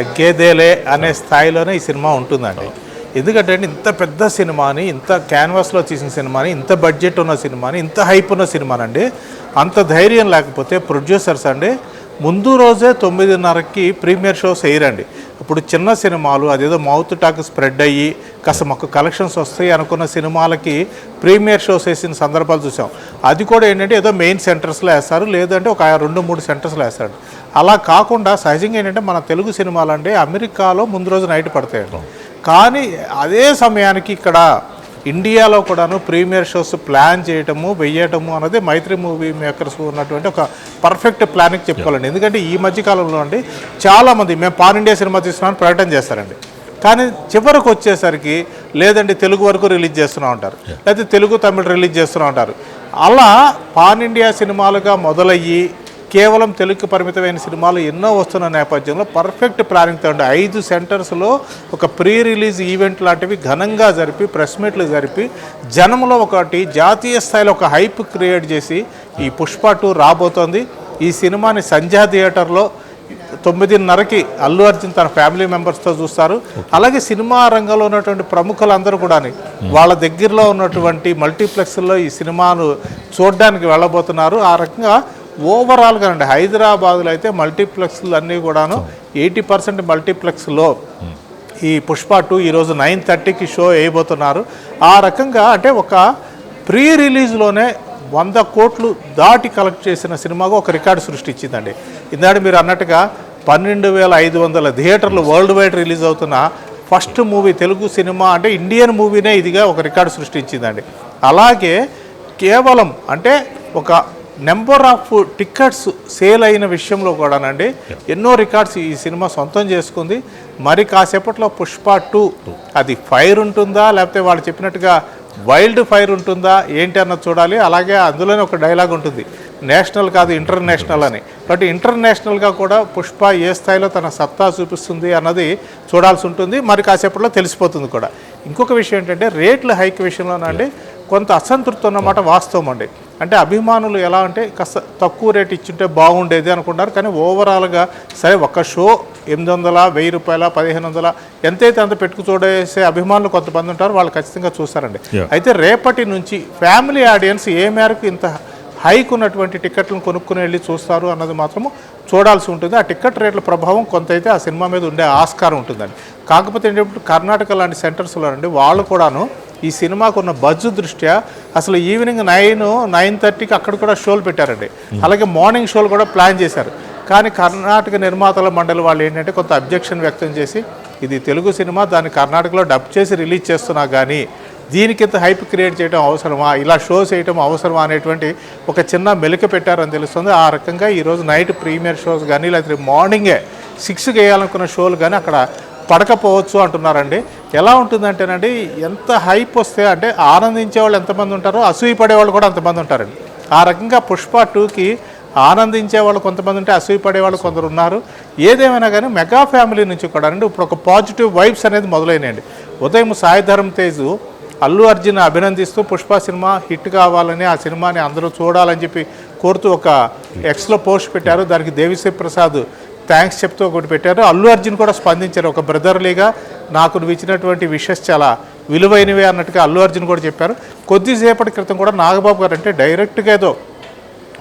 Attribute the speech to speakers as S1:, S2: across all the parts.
S1: తగ్గేదేలే అనే స్థాయిలోనే ఈ సినిమా ఉంటుందండి. ఎందుకంటే ఇంత పెద్ద సినిమాని, ఇంత క్యాన్వాస్లో తీసిన సినిమాని, ఇంత బడ్జెట్ ఉన్న సినిమాని, ఇంత హైప్ ఉన్న సినిమానండి అంత ధైర్యం లేకపోతే ప్రొడ్యూసర్స్ అండి ముందు రోజే 9:30కి ప్రీమియర్ షోస్ వేయరండి. ఇప్పుడు చిన్న సినిమాలు అదేదో మౌత్ టాక్ స్ప్రెడ్ అయ్యి కాస్త మాకు కలెక్షన్స్ వస్తాయి అనుకున్న సినిమాలకి ప్రీమియర్ షోస్ వేసిన సందర్భాలు చూసాం. అది కూడా ఏంటంటే ఏదో మెయిన్ సెంటర్స్లో వేస్తారు, లేదంటే ఒక 2-3 సెంటర్స్లో వేస్తారు. అలా కాకుండా సహజంగా ఏంటంటే మన తెలుగు సినిమాలు అంటే అమెరికాలో ముందు రోజు నైట్ పడతాయండి. కానీ అదే సమయానికి ఇక్కడ ఇండియాలో కూడాను ప్రీమియర్ షోస్ ప్లాన్ చేయటము వెయ్యటము అన్నది మైత్రి మూవీ మేకర్స్ ఉన్నటువంటి ఒక పర్ఫెక్ట్ ప్లానింగ్ చెప్పుకోవాలండి. ఎందుకంటే ఈ మధ్యకాలంలో అండి చాలామంది మేము పాన్ ఇండియా సినిమా తీస్తున్నామని ప్రకటన చేస్తారండి. కానీ చివరికి వచ్చేసరికి లేదంటే తెలుగు వరకు రిలీజ్ చేస్తూనే ఉంటారు, లేకపోతే తెలుగు తమిళ రిలీజ్ చేస్తూనే ఉంటారు. అలా పాన్ ఇండియా సినిమాలుగా మొదలయ్యి కేవలం తెలుగుకి పరిమితమైన సినిమాలు ఎన్నో వస్తున్న నేపథ్యంలో పర్ఫెక్ట్ ప్లానింగ్తో ఉండే 5 సెంటర్స్లో ఒక ప్రీ రిలీజ్ ఈవెంట్ లాంటివి ఘనంగా జరిపి ప్రెస్ మీట్లు జరిపి జనంలో ఒకటి జాతీయ స్థాయిలో ఒక హైప్ క్రియేట్ చేసి ఈ పుష్ప 2 రాబోతోంది. ఈ సినిమాని సంధ్యా థియేటర్లో 9:30కి అల్లు అర్జున్ తన ఫ్యామిలీ మెంబర్స్తో చూస్తారు. అలాగే సినిమా రంగంలో ఉన్నటువంటి ప్రముఖులందరూ కూడా వాళ్ళ దగ్గరలో ఉన్నటువంటి మల్టీప్లెక్స్లో ఈ సినిమాను చూడడానికి వెళ్ళబోతున్నారు. ఆ రకంగా ఓవరాల్గా అండి హైదరాబాద్లో అయితే మల్టీప్లెక్స్లు అన్నీ కూడాను 80% మల్టీప్లెక్స్లో ఈ పుష్ప 2 ఈరోజు 9:30కి షో వేయబోతున్నారు. ఆ రకంగా అంటే ఒక ప్రీ రిలీజ్లోనే 100 కోట్లు దాటి కలెక్ట్ చేసిన సినిమాగా ఒక రికార్డు సృష్టించిందండి. ఇందాక మీరు అన్నట్టుగా 12,500 థియేటర్లు వరల్డ్ వైడ్ రిలీజ్ అవుతున్న ఫస్ట్ మూవీ తెలుగు సినిమా అంటే ఇండియన్ మూవీనే ఇదిగా ఒక రికార్డు సృష్టించిందండి. అలాగే కేవలం అంటే ఒక నెంబర్ ఆఫ్ టికెట్స్ సేల్ అయిన విషయంలో కూడానండి ఎన్నో రికార్డ్స్ ఈ సినిమా సొంతం చేసుకుంది. మరి కాసేపట్లో పుష్ప 2 అది ఫైర్ ఉంటుందా లేకపోతే వాళ్ళు చెప్పినట్టుగా వైల్డ్ ఫైర్ ఉంటుందా ఏంటి అన్నది చూడాలి. అలాగే అందులోనే ఒక డైలాగ్ ఉంటుంది, నేషనల్ కాదు ఇంటర్నేషనల్ అని. కాబట్టి ఇంటర్నేషనల్గా కూడా పుష్ప ఏ స్థాయిలో తన సత్తా చూపిస్తుంది అన్నది చూడాల్సి ఉంటుంది. మరి కాసేపట్లో తెలిసిపోతుంది కూడా. ఇంకొక విషయం ఏంటంటే రేట్ల హైక్ విషయంలోనండి కొంత అసంతృప్తి ఉన్నమాట వాస్తవం అండి. అంటే అభిమానులు ఎలా అంటే కాస్త తక్కువ రేట్ ఇచ్చుంటే బాగుండేది అనుకుంటారు. కానీ ఓవరాల్గా సరే ఒక షో 800, 1000 రూపాయల, 1500 ఎంతైతే అంత పెట్టుకు చూడేసే అభిమానులు కొంతమంది ఉంటారు, వాళ్ళు ఖచ్చితంగా చూస్తారండి. అయితే రేపటి నుంచి ఫ్యామిలీ ఆడియన్స్ ఏ మేరకు ఇంత హైక్ ఉన్నటువంటి టికెట్లను కొనుక్కుని వెళ్ళి చూస్తారు అన్నది మాత్రము చూడాల్సి ఉంటుంది. ఆ టికెట్ రేట్ల ప్రభావం కొంత అయితే ఆ సినిమా మీద ఉండే ఆస్కారం ఉంటుందండి. కాకపోతే ఏంటంటే కర్ణాటక లాంటి సెంటర్స్లో అండి వాళ్ళు కూడాను ఈ సినిమాకు ఉన్న బజ్ దృష్ట్యా అసలు ఈవినింగ్ 9-9:30కి అక్కడ కూడా షోలు పెట్టారండి. అలాగే మార్నింగ్ షోలు కూడా ప్లాన్ చేశారు. కానీ కర్ణాటక నిర్మాతల మండలి వాళ్ళు ఏంటంటే కొంత అబ్జెక్షన్ వ్యక్తం చేసి ఇది తెలుగు సినిమా, దాన్ని కర్ణాటకలో డబ్ చేసి రిలీజ్ చేస్తున్నా కానీ దీనికింత హైప్ క్రియేట్ చేయడం అవసరమా, ఇలా షోస్ వేయటం అవసరమా అనేటువంటి ఒక చిన్న మెలిక పెట్టారని తెలుస్తుంది. ఆ రకంగా ఈరోజు నైట్ ప్రీమియర్ షోస్ కానీ లేకపోతే మార్నింగే 6కి వేయాలనుకున్న షోలు కానీ అక్కడ పడకపోవచ్చు అంటున్నారండి. ఎలా ఉంటుందంటేనండి ఎంత హైప్ వస్తే అంటే ఆనందించే వాళ్ళు ఎంతమంది ఉంటారో అసూయపడే వాళ్ళు కూడా అంతమంది ఉంటారండి. ఆ రకంగా పుష్ప 2కి ఆనందించే వాళ్ళు కొంతమంది ఉంటే అసూయపడే వాళ్ళు కొందరు ఉన్నారు. ఏదేమైనా కానీ మెగా ఫ్యామిలీ నుంచి కూడా అండి ఇప్పుడు ఒక పాజిటివ్ వైబ్స్ అనేది మొదలైనాయండి. ఉదయం సాయి ధరమ్ తేజ్ అల్లు అర్జున్ అభినందిస్తూ పుష్ప సినిమా హిట్ కావాలని ఆ సినిమాని అందరూ చూడాలని చెప్పి కోరుతూ ఒక ఎక్స్లో పోస్ట్ పెట్టారు. దానికి దేవిశ్రీ ప్రసాద్ థ్యాంక్స్ చెప్తూ ఒకటి పెట్టారు. అల్లు అర్జున్ కూడా స్పందించారు. ఒక బ్రదర్లీగా నాకు నువ్వు ఇచ్చినటువంటి విషెస్ చాలా విలువైనవే అన్నట్టుగా అల్లు అర్జున్ కూడా చెప్పారు. కొద్దిసేపటి క్రితం కూడా నాగబాబు గారు అంటే డైరెక్ట్గా ఏదో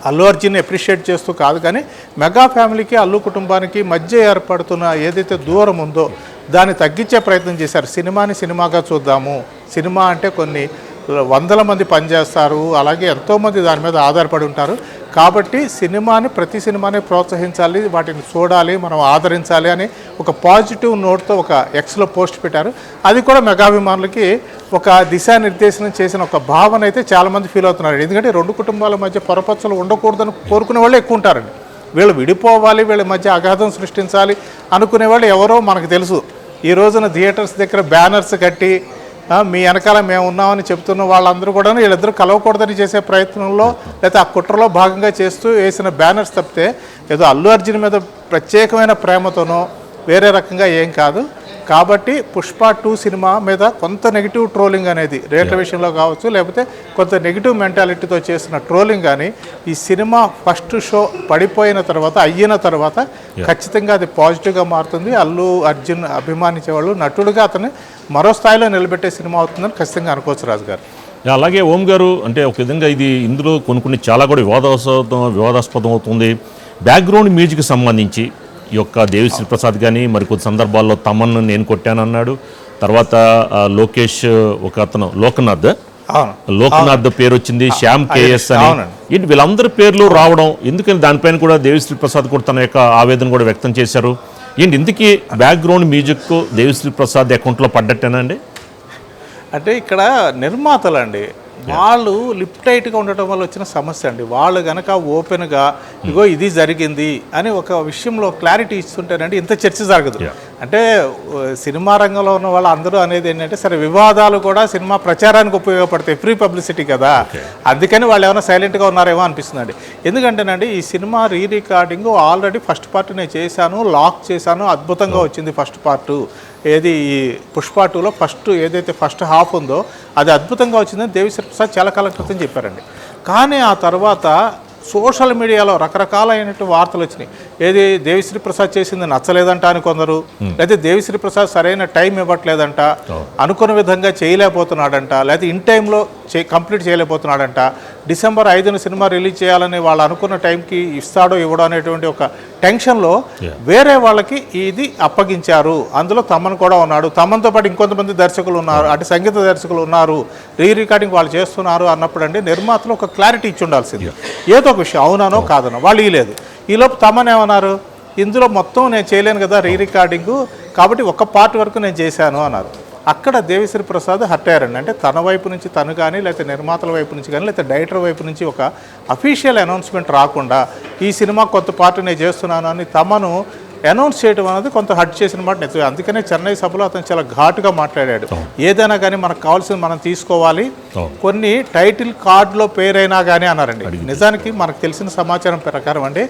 S1: అల్లు అర్జున్ అప్రిషియేట్ చేస్తూ కాదు కానీ మెగా ఫ్యామిలీకి అల్లు కుటుంబానికి మధ్య ఏర్పడుతున్న ఏదైతే దూరం ఉందో దాన్ని తగ్గించే ప్రయత్నం చేశారు. సినిమాని సినిమాగా చూద్దాము, సినిమా అంటే కొన్ని 100 మంది పనిచేస్తారు, అలాగే ఎంతోమంది దాని మీద ఆధారపడి ఉంటారు. కాబట్టి ప్రతి సినిమాని ప్రోత్సహించాలి, వాటిని చూడాలి, మనం ఆదరించాలి అని ఒక పాజిటివ్ నోట్తో ఒక ఎక్స్లో పోస్ట్ పెట్టారు. అది కూడా మెగాభిమానులకి ఒక దిశానిర్దేశనం చేసిన ఒక భావన అయితే చాలామంది ఫీల్ అవుతున్నారు. ఎందుకంటే 2 కుటుంబాల మధ్య పొరపచ్చలు ఉండకూడదని కోరుకునే వాళ్ళు ఎక్కువ ఉంటారండి. వీళ్ళు విడిపోవాలి, వీళ్ళ మధ్య అగాధం సృష్టించాలి అనుకునే వాళ్ళు ఎవరో మనకు తెలుసు. ఈ రోజున థియేటర్స్ దగ్గర బ్యానర్స్ కట్టి మీ వెనకాల మేము ఉన్నామని చెప్తున్న వాళ్ళందరూ కూడా వీళ్ళిద్దరూ కలవకూడదని చేసే ప్రయత్నంలో లేకపోతే ఆ కుట్రలో భాగంగా చేస్తూ వేసిన బ్యానర్స్ తప్పితే ఏదో అల్లు అర్జున్ మీద ప్రత్యేకమైన ప్రేమతోనో వేరే రకంగా ఏం కాదు. కాబట్టి పుష్ప 2 సినిమా మీద కొంత నెగిటివ్ ట్రోలింగ్ అనేది రేట్ల విషయంలో కావచ్చు, లేకపోతే కొంత నెగిటివ్ మెంటాలిటీతో చేసిన ట్రోలింగ్ కానీ ఈ సినిమా ఫస్ట్ షో పడిపోయిన తర్వాత అయిన తర్వాత ఖచ్చితంగా అది పాజిటివ్గా మారుతుంది. అల్లు అర్జున్ అభిమానించే వాళ్ళు నటుడుగా అతన్ని మరో స్థాయిలో నిలబెట్టే సినిమా అవుతుందని ఖచ్చితంగా అనుకోవచ్చు రాజు గారు.
S2: అలాగే ఓం గారు అంటే ఒక విధంగా ఇది ఇందులో కొన్ని చాలా కూడా వివాదాస్పదం అవుతుంది. బ్యాక్గ్రౌండ్ మ్యూజిక్ సంబంధించి ఈ యొక్క దేవిశ్రీ ప్రసాద్ కానీ మరికొన్ని సందర్భాల్లో తమన్ను నేను కొట్టానన్నాడు. తర్వాత లోకేష్ ఒక అతను లోకనాథ్ పేరు వచ్చింది, శ్యామ్ కేఎస్ అని, ఏంటి వీళ్ళందరి పేర్లు రావడం ఎందుకని దానిపైన కూడా దేవిశ్రీ ప్రసాద్ కూడా తన యొక్క ఆవేదన కూడా వ్యక్తం చేశారు. ఏంటి ఇందుకీ బ్యాక్గ్రౌండ్ మ్యూజిక్ దేవిశ్రీ ప్రసాద్ అకౌంట్లో పడ్డట్టేనండి?
S1: అంటే ఇక్కడ నిర్మాతలు అండి, వాళ్ళు లిప్ టైట్గా ఉండటం వల్ల వచ్చిన సమస్య అండి. వాళ్ళు కనుక ఓపెన్గా ఇగో ఇది జరిగింది అని ఒక విషయంలో క్లారిటీ ఇస్తుంటేనండి ఇంత చర్చ జరగదు. అంటే సినిమా రంగంలో ఉన్న వాళ్ళు అందరూ అనేది ఏంటంటే సరే వివాదాలు కూడా సినిమా ప్రచారానికి ఉపయోగపడతాయి, ఫ్రీ పబ్లిసిటీ కదా, అందుకని వాళ్ళు ఏమైనా సైలెంట్గా ఉన్నారేమో అనిపిస్తుందండి. ఎందుకంటేనండి ఈ cinema re recording already first part నేను చేశాను, లాక్ చేశాను, అద్భుతంగా వచ్చింది ఫస్ట్ పార్టు. ఏది ఈ పుష్ప 2లో ఏదైతే ఫస్ట్ హాఫ్ ఉందో అది అద్భుతంగా వచ్చిందని దేవిశ్రీ ప్రసాద్ చాలా కాలం క్రితం చెప్పారండి. కానీ ఆ తర్వాత సోషల్ మీడియాలో రకరకాలైనటువంటి వార్తలు వచ్చినాయి. ఏది దేవిశ్రీ ప్రసాద్ చేసింది నచ్చలేదంట అని కొందరు, లేదా దేవిశ్రీ ప్రసాద్ సరైన టైం ఇవ్వట్లేదంట, అనుకున్న విధంగా చేయలేకపోతున్నాడంట, లేదా ఇన్ టైంలో కంప్లీట్ చేయలేకపోతున్నాడంట, డిసెంబర్ 5న సినిమా రిలీజ్ చేయాలని వాళ్ళు అనుకున్న టైంకి ఇస్తాడో ఇవ్వడో అనేటువంటి ఒక టెన్షన్లో వేరే వాళ్ళకి ఇది అప్పగించారు. అందులో తమన్ కూడా ఉన్నాడు, తమన్తో పాటు ఇంకొంతమంది దర్శకులు ఉన్నారు, అటు సంగీత దర్శకులు ఉన్నారు, రీ రికార్డింగ్ వాళ్ళు చేస్తున్నారు అన్నప్పుడు అండి నిర్మాతలు ఒక క్లారిటీ ఇచ్చి ఉండాల్సింది. ఏదో ఒక విషయం అవునానో కాదనో వాళ్ళు ఇవ్వలేదు. ఈలోపు తమన్ ఏమన్నారు, ఇందులో మొత్తం నేను చేయలేను కదా రీ రికార్డింగు, కాబట్టి ఒక పార్ట్ వరకు నేను చేశాను అన్నారు. అక్కడ దేవిశ్రీ ప్రసాద్ హర్ట్ అయ్యారండి. అంటే తన వైపు నుంచి తను కానీ, లేకపోతే నిర్మాతల వైపు నుంచి కానీ, లేకపోతే డైరెక్టర్ వైపు నుంచి ఒక అఫీషియల్ అనౌన్స్మెంట్ రాకుండా ఈ సినిమా కొత్త పార్ట్ నేను చేస్తున్నాను అని తమను అనౌన్స్ చేయడం అనేది కొంత హర్ట్ చేసిన మాట నిజమే. అందుకనే చెన్నై సభలో అతను చాలా ఘాటుగా మాట్లాడాడు. ఏదైనా కానీ మనకు కావాల్సింది మనం తీసుకోవాలి, కొన్ని టైటిల్ కార్డులో పేరైనా కానీ అన్నారండి. నిజానికి మనకు తెలిసిన సమాచారం ప్రకారం అండి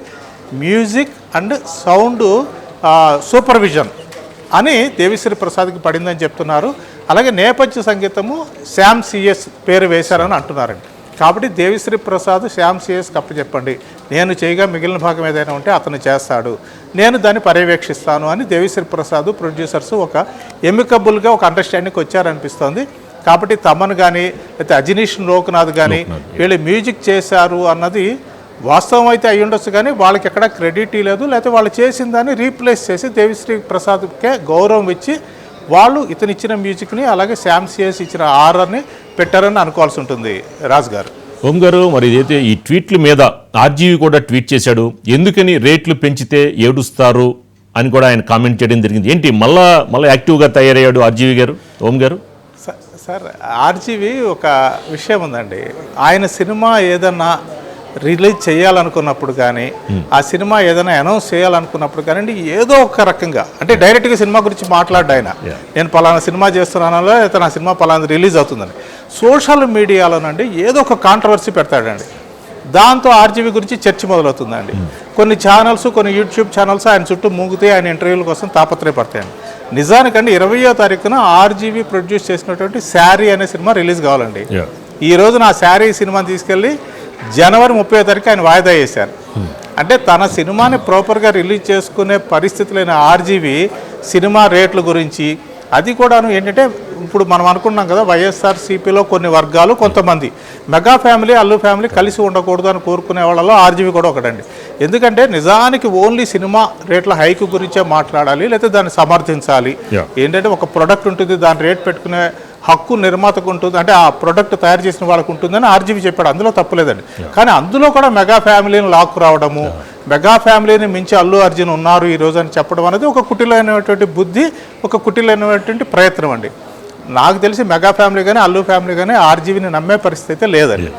S1: మ్యూజిక్ అండ్ సౌండ్ సూపర్విజన్ అని దేవిశ్రీ ప్రసాద్కి పడిందని చెప్తున్నారు. అలాగే నేపథ్య సంగీతము శ్యామ్ సిఎస్ పేరు వేశారని అంటున్నారండి. కాబట్టి దేవిశ్రీ ప్రసాద్ శ్యామ్ సిఎస్కి అప్పచెప్పండి, నేను చేయగా మిగిలిన భాగం ఏదైనా ఉంటే అతను చేస్తాడు, నేను దాన్ని పర్యవేక్షిస్తాను అని దేవిశ్రీ ప్రసాద్ ప్రొడ్యూసర్స్ ఒక ఎమికబుల్గా ఒక అండర్స్టాండింగ్కి వచ్చారనిపిస్తోంది. కాబట్టి తమన్ కానీ లేకపోతే అజనీష్ లోక్నాథ్ కానీ వీళ్ళు మ్యూజిక్ చేశారు అన్నది వాస్తవం అయితే అయ్యి ఉండొచ్చు, కానీ వాళ్ళకి ఎక్కడ క్రెడిట్ లేదు, లేకపోతే వాళ్ళు చేసిన దాన్ని రీప్లేస్ చేసి దేవిశ్రీ ప్రసాద్కే గౌరవం ఇచ్చి వాళ్ళు ఇతను ఇచ్చిన మ్యూజిక్ని అలాగే శ్యామ్ సిఎస్ ఇచ్చిన ఆర్ఆర్ని పెట్టారని అనుకోవాల్సి ఉంటుంది రాజు గారు.
S2: ఓం గారు, మరి ఇదైతే ఈ ట్వీట్ల మీద ఆర్జీవి కూడా ట్వీట్ చేశాడు, ఎందుకని రేట్లు పెంచితే ఏడుస్తారు అని కూడా ఆయన కామెంట్ చేయడం జరిగింది. ఏంటి మళ్ళా యాక్టివ్గా తయారయ్యాడు ఆర్జీవి గారు? ఓం గారు
S1: సార్, ఆర్జీవి ఒక విషయం ఉందండి, ఆయన సినిమా ఏదన్నా రిలీజ్ చేయాలనుకున్నప్పుడు కానీ ఆ సినిమా ఏదైనా అనౌన్స్ చేయాలనుకున్నప్పుడు కానీ ఏదో ఒక రకంగా అంటే డైరెక్ట్గా సినిమా గురించి మాట్లాడ్డా ఆయన, నేను పలానా సినిమా చేస్తున్నానో లేకపోతే నా సినిమా పలానా రిలీజ్ అవుతుందని సోషల్ మీడియాలోనండి ఏదో ఒక కాంట్రవర్సీ పెడతాడండి. దాంతో ఆర్జీవి గురించి చర్చ మొదలవుతుందండి. కొన్ని ఛానల్స్, కొన్ని యూట్యూబ్ ఛానల్స్ ఆయన చుట్టూ మూగితే ఆయన ఇంటర్వ్యూల కోసం తాపత్రయపడతాయండి. నిజానికండి 20వ తారీఖున ఆర్జీవి ప్రొడ్యూస్ చేసినటువంటి శారీ అనే సినిమా రిలీజ్ కావాలండి. ఈ రోజున ఆ శారీ సినిమాని తీసుకెళ్ళి జనవరి 30వ తారీఖు ఆయన వాయిదా వేశారు. అంటే తన సినిమాని ప్రాపర్గా రిలీజ్ చేసుకునే పరిస్థితులైన ఆర్జీవి సినిమా రేట్ల గురించి అది కూడాను ఏంటంటే ఇప్పుడు మనం అనుకున్నాం కదా వైఎస్ఆర్సీపీలో కొన్ని వర్గాలు కొంతమంది మెగా ఫ్యామిలీ అల్లు ఫ్యామిలీ కలిసి ఉండకూడదు అని కోరుకునే వాళ్ళలో ఆర్జీవి కూడా ఒకటండి. ఎందుకంటే నిజానికి ఓన్లీ సినిమా రేట్ల హైక్ గురించే మాట్లాడాలి, లేకపోతే దాన్ని సమర్థించాలి. ఏంటంటే ఒక ప్రొడక్ట్ ఉంటుంది, దాని రేట్ పెట్టుకునే హక్కు నిర్మాతకు ఉంటుంది, అంటే ఆ ప్రొడక్ట్ తయారు చేసిన వాళ్ళకు ఉంటుందని ఆర్జీవి చెప్పాడు, అందులో తప్పులేదండి. కానీ అందులో కూడా మెగా ఫ్యామిలీని లాక్కు రావడము, మెగా ఫ్యామిలీని మించి అల్లు అర్జున్ ఉన్నారు ఈ రోజు అని చెప్పడం అనేది ఒక కుటిలైనటువంటి బుద్ధి, ఒక కుటిలైనటువంటి ప్రయత్నం అండి. నాకు తెలిసి మెగా ఫ్యామిలీ కానీ అల్లు ఫ్యామిలీ కానీ ఆర్జీవిని నమ్మే పరిస్థితి అయితే లేదండి.